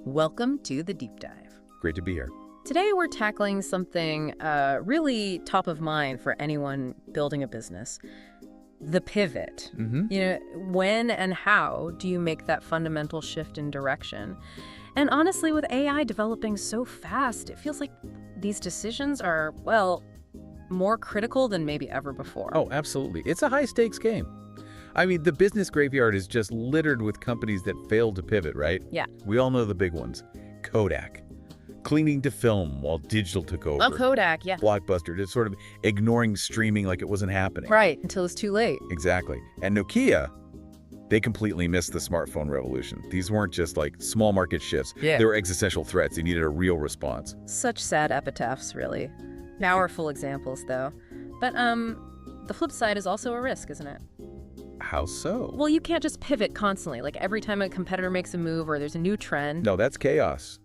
Welcome to the Deep Dive. Great to be here. Today we're tackling something really top of mind for anyone building a business. The pivot. When and how do you make that fundamental shift in direction? And honestly, with AI developing so fast, it feels like these decisions are, well, more critical than maybe ever before. Oh, absolutely. It's a high-stakes game. I mean, the business graveyard is just littered with companies that failed to pivot, right? Yeah. We all know the big ones. Kodak, clinging to film while digital took over. Oh, Kodak, yeah. Blockbuster, just sort of ignoring streaming like it wasn't happening. Right, until it's too late. Exactly. And Nokia, they completely missed the smartphone revolution. These weren't just like small market shifts. Yeah. They were existential threats. They needed a real response. Such sad epitaphs, really. Powerful examples, though. But the flip side is also a risk, isn't it? How so? Well, you can't just pivot constantly. Like every time a competitor makes a move or there's a new trend. No, that's chaos.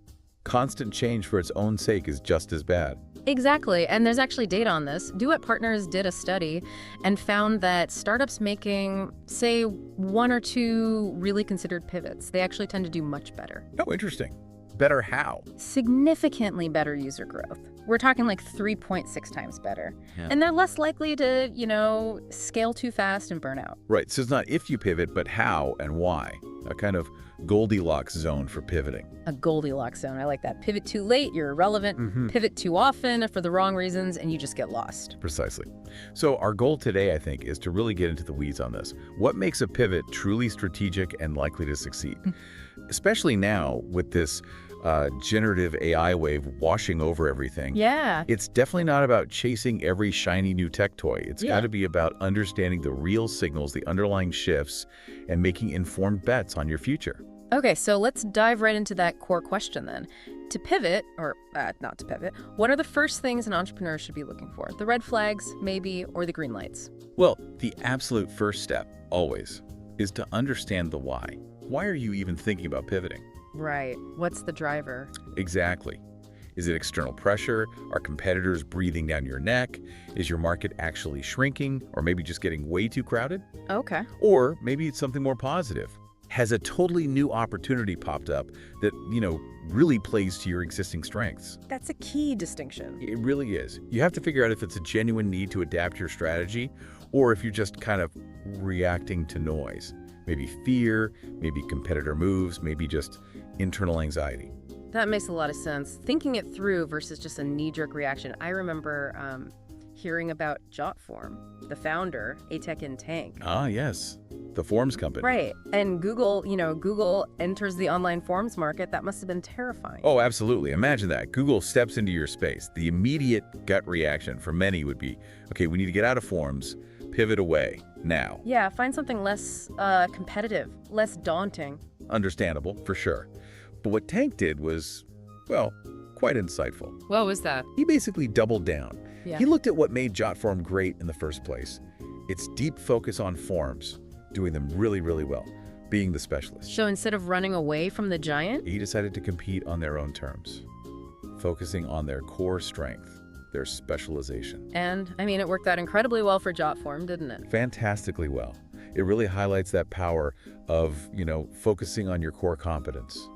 Constant change for its own sake is just as bad. Exactly. And there's actually data on this. Do It Partners did a study and found that startups making, say, one or two really considered pivots, they actually tend to do much better. Oh, interesting. Better how? Significantly better user growth. We're talking like 3.6 times better. Yeah. And they're less likely to, scale too fast and burn out. Right, so it's not if you pivot, but how and why. A kind of Goldilocks zone for pivoting. A Goldilocks zone. I like that. Pivot too late, you're irrelevant. Pivot too often for the wrong reasons, and you just get lost. Precisely. So our goal today, I think, is to really get into the weeds on this. What makes a pivot truly strategic and likely to succeed? Especially now with this generative AI wave washing over everything. Yeah. It's definitely not about chasing every shiny new tech toy. It's got to be about understanding the real signals, the underlying shifts, and making informed bets on your future. Okay, so let's dive right into that core question then. To pivot, or not to pivot, what are the first things an entrepreneur should be looking for? The red flags, maybe, or the green lights? Well, the absolute first step, always, is to understand the why. Why are you even thinking about pivoting? Right. What's the driver? Exactly. Is it external pressure? Are competitors breathing down your neck? Is your market actually shrinking or maybe just getting way too crowded? Okay. Or maybe it's something more positive. Has a totally new opportunity popped up that, really plays to your existing strengths? That's a key distinction. It really is. You have to figure out if it's a genuine need to adapt your strategy or if you're just kind of reacting to noise. Maybe fear, maybe competitor moves, maybe just internal anxiety. That makes a lot of sense. Thinking it through versus just a knee-jerk reaction. I remember hearing about Jotform, the founder, Atek and Tank. Ah, yes. The forms company. Right. And Google enters the online forms market. That must have been terrifying. Oh, absolutely. Imagine that. Google steps into your space. The immediate gut reaction for many would be, okay, we need to get out of forms, pivot away, now. Yeah, find something less competitive, less daunting. Understandable, for sure. But what Tank did was, well, quite insightful. What was that? He basically doubled down. Yeah. He looked at what made Jotform great in the first place. Its deep focus on forms, doing them really, really well, being the specialist. So instead of running away from the giant? He decided to compete on their own terms, focusing on their core strength, their specialization. And, it worked out incredibly well for Jotform, didn't it? Fantastically well. It really highlights that power of, focusing on your core competence,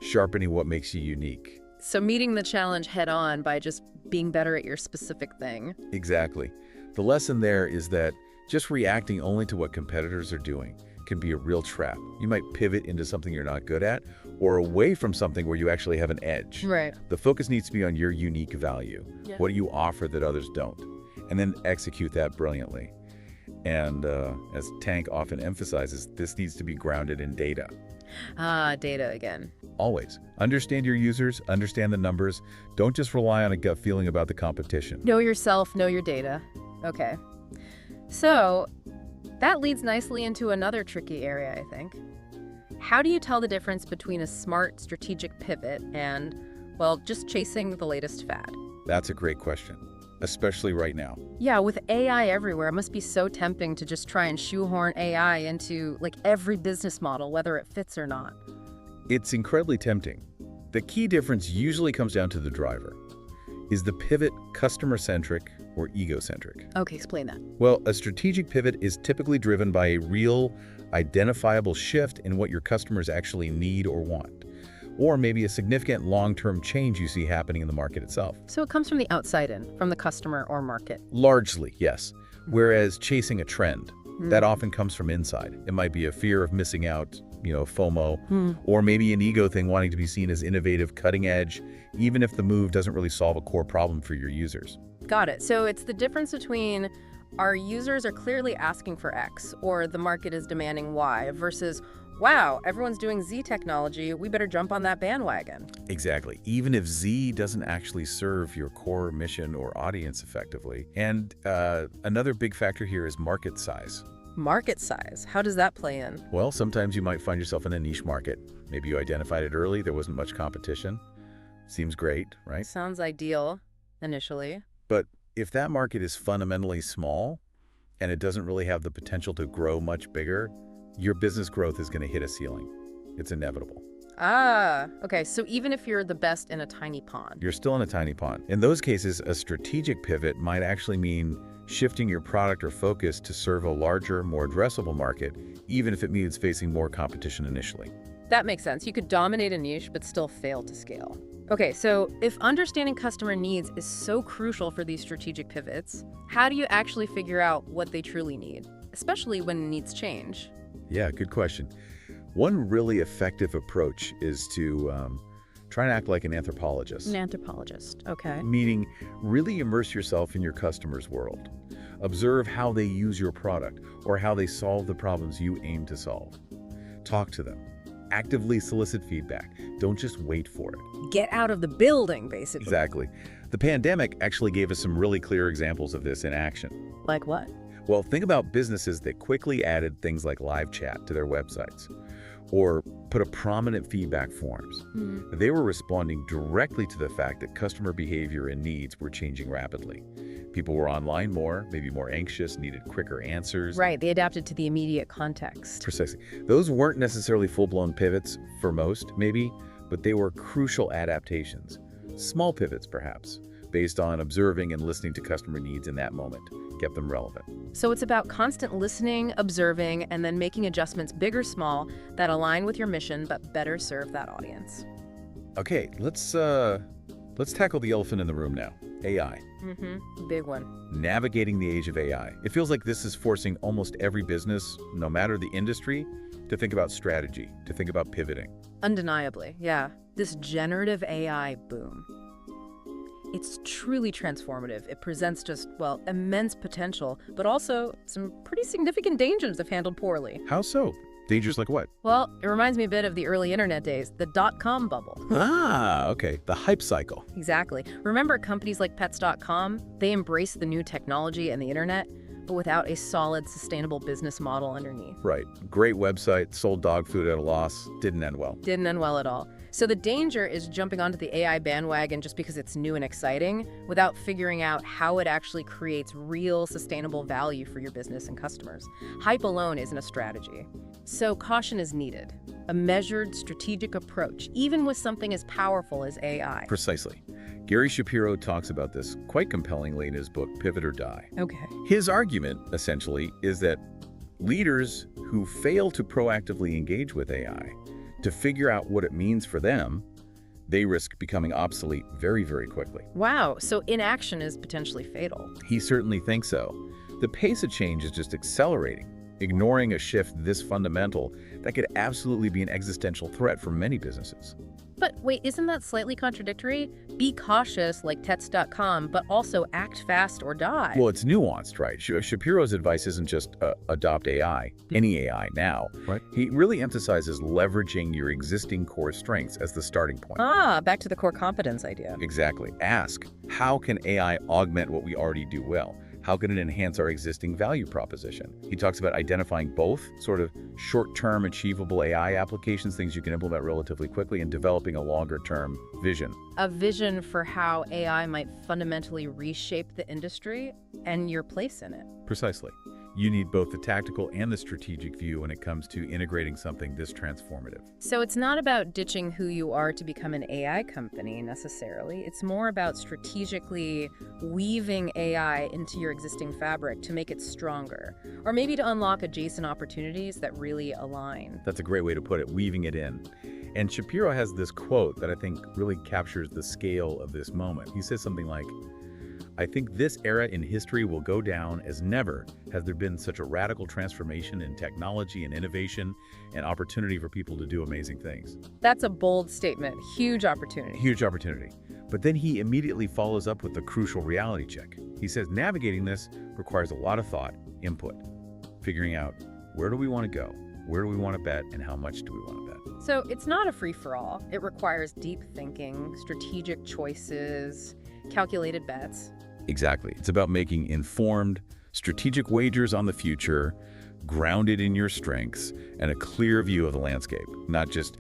sharpening what makes you unique. So meeting the challenge head on by just being better at your specific thing. Exactly. The lesson there is that just reacting only to what competitors are doing can be a real trap. You might pivot into something you're not good at or away from something where you actually have an edge. Right. The focus needs to be on your unique value. Yeah. What do you offer that others don't? And then execute that brilliantly. And as Tank often emphasizes, this needs to be grounded in data. Ah, data again. Always. Understand your users, understand the numbers. Don't just rely on a gut feeling about the competition. Know yourself, know your data. Okay. So that leads nicely into another tricky area, I think. How do you tell the difference between a smart strategic pivot and, well, just chasing the latest fad? That's a great question, especially right now. Yeah, with AI everywhere, it must be so tempting to just try and shoehorn AI into every business model, whether it fits or not. It's incredibly tempting. The key difference usually comes down to the driver. Is the pivot customer-centric or egocentric? Okay, explain that. Well, a strategic pivot is typically driven by a real, identifiable shift in what your customers actually need or want. or maybe a significant long-term change you see happening in the market itself. So it comes from the outside in, from the customer or market. Largely, yes. Whereas chasing a trend, that often comes from inside. It might be a fear of missing out, FOMO, or maybe an ego thing wanting to be seen as innovative, cutting edge, even if the move doesn't really solve a core problem for your users. Got it. So it's the difference between our users are clearly asking for X or the market is demanding Y versus, wow, everyone's doing Z technology, we better jump on that bandwagon. Exactly. Even if Z doesn't actually serve your core mission or audience effectively. And another big factor here is market size. Market size. How does that play in? Well, sometimes you might find yourself in a niche market. Maybe you identified it early, there wasn't much competition. Seems great, right? Sounds ideal initially. But if that market is fundamentally small and it doesn't really have the potential to grow much bigger, your business growth is going to hit a ceiling. It's inevitable. Ah, okay. So even if you're the best in a tiny pond. You're still in a tiny pond. In those cases, a strategic pivot might actually mean shifting your product or focus to serve a larger, more addressable market, even if it means facing more competition initially. That makes sense. You could dominate a niche but still fail to scale. Okay, so if understanding customer needs is so crucial for these strategic pivots, how do you actually figure out what they truly need, especially when needs change? Yeah, good question. One really effective approach is to try and act like an anthropologist. An anthropologist, okay. Meaning, really immerse yourself in your customer's world. Observe how they use your product or how they solve the problems you aim to solve. Talk to them. Actively solicit feedback. Don't just wait for it. Get out of the building, basically. Exactly. The pandemic actually gave us some really clear examples of this in action. Like what? Well, think about businesses that quickly added things like live chat to their websites or put a prominent feedback forms. They were responding directly to the fact that customer behavior and needs were changing rapidly. People were online more, maybe more anxious, needed quicker answers. Right, they adapted to the immediate context. Precisely. Those weren't necessarily full-blown pivots for most, maybe, but they were crucial adaptations. Small pivots, perhaps, based on observing and listening to customer needs in that moment, kept them relevant. So it's about constant listening, observing, and then making adjustments big or small that align with your mission but better serve that audience. Okay, let's tackle the elephant in the room now. AI. Big one. Navigating the age of AI. It feels like this is forcing almost every business, no matter the industry, to think about strategy, to think about pivoting. Undeniably, yeah. This generative AI boom. It's truly transformative. It presents just, well, immense potential, but also some pretty significant dangers if handled poorly. How so? Dangers like what? Well, it reminds me a bit of the early internet days, the dot-com bubble. Ah, okay. The hype cycle. Exactly. Remember companies like Pets.com? They embraced the new technology and the internet, but without a solid, sustainable business model underneath. Right. Great website, sold dog food at a loss, didn't end well. Didn't end well at all. So the danger is jumping onto the AI bandwagon just because it's new and exciting without figuring out how it actually creates real, sustainable value for your business and customers. Hype alone isn't a strategy. So caution is needed. A measured, strategic approach, even with something as powerful as AI. Precisely. Gary Shapiro talks about this quite compellingly in his book, Pivot or Die. Okay. His argument, essentially, is that leaders who fail to proactively engage with AI, to figure out what it means for them, they risk becoming obsolete very, very quickly. Wow, so inaction is potentially fatal. He certainly thinks so. The pace of change is just accelerating. Ignoring a shift this fundamental, that could absolutely be an existential threat for many businesses. But wait, isn't that slightly contradictory? Be cautious like Tets.com, but also act fast or die. Well, it's nuanced, right? Shapiro's advice isn't just adopt AI, any AI now. Right. He really emphasizes leveraging your existing core strengths as the starting point. Ah, back to the core competence idea. Exactly. Ask, how can AI augment what we already do well? How can it enhance our existing value proposition? He talks about identifying both sort of short-term achievable AI applications, things you can implement relatively quickly, and developing a longer-term vision. A vision for how AI might fundamentally reshape the industry and your place in it. Precisely. You need both the tactical and the strategic view when it comes to integrating something this transformative. So it's not about ditching who you are to become an AI company necessarily. It's more about strategically weaving AI into your existing fabric to make it stronger, or maybe to unlock adjacent opportunities that really align. That's a great way to put it, weaving it in. And Shapiro has this quote that I think really captures the scale of this moment. He says something like, "I think this era in history will go down as never has there been such a radical transformation in technology and innovation and opportunity for people to do amazing things." That's a bold statement. Huge opportunity. Huge opportunity. But then he immediately follows up with the crucial reality check. He says navigating this requires a lot of thought, input, figuring out where do we want to go, where do we want to bet, and how much do we want to bet. So it's not a free-for-all. It requires deep thinking, strategic choices, calculated bets. Exactly. It's about making informed, strategic wagers on the future, grounded in your strengths, and a clear view of the landscape, not just,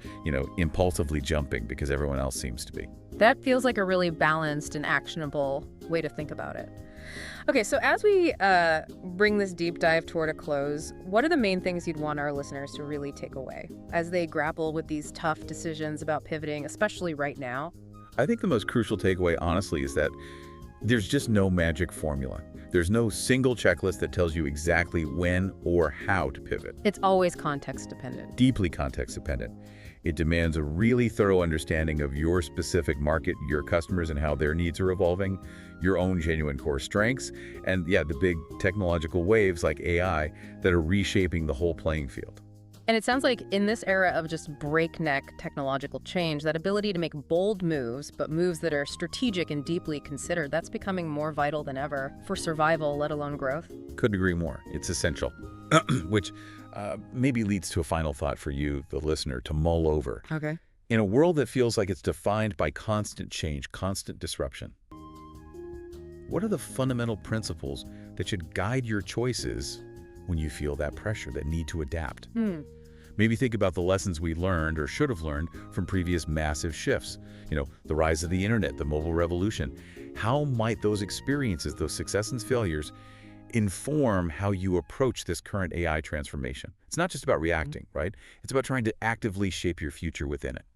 impulsively jumping because everyone else seems to be. That feels like a really balanced and actionable way to think about it. Okay, so as we bring this deep dive toward a close, what are the main things you'd want our listeners to really take away as they grapple with these tough decisions about pivoting, especially right now? I think the most crucial takeaway, honestly, is that there's just no magic formula. There's no single checklist that tells you exactly when or how to pivot. It's always context dependent. Deeply context dependent. It demands a really thorough understanding of your specific market, your customers, and how their needs are evolving, your own genuine core strengths, and the big technological waves like AI that are reshaping the whole playing field. And it sounds like in this era of just breakneck technological change, that ability to make bold moves, but moves that are strategic and deeply considered, that's becoming more vital than ever for survival, let alone growth. Couldn't agree more. It's essential. Which maybe leads to a final thought for you, the listener, to mull over. Okay. In a world that feels like it's defined by constant change, constant disruption, what are the fundamental principles that should guide your choices when you feel that pressure, that need to adapt? Maybe think about the lessons we learned or should have learned from previous massive shifts. The rise of the internet, the mobile revolution. How might those experiences, those successes and failures, inform how you approach this current AI transformation? It's not just about reacting, right? It's about trying to actively shape your future within it.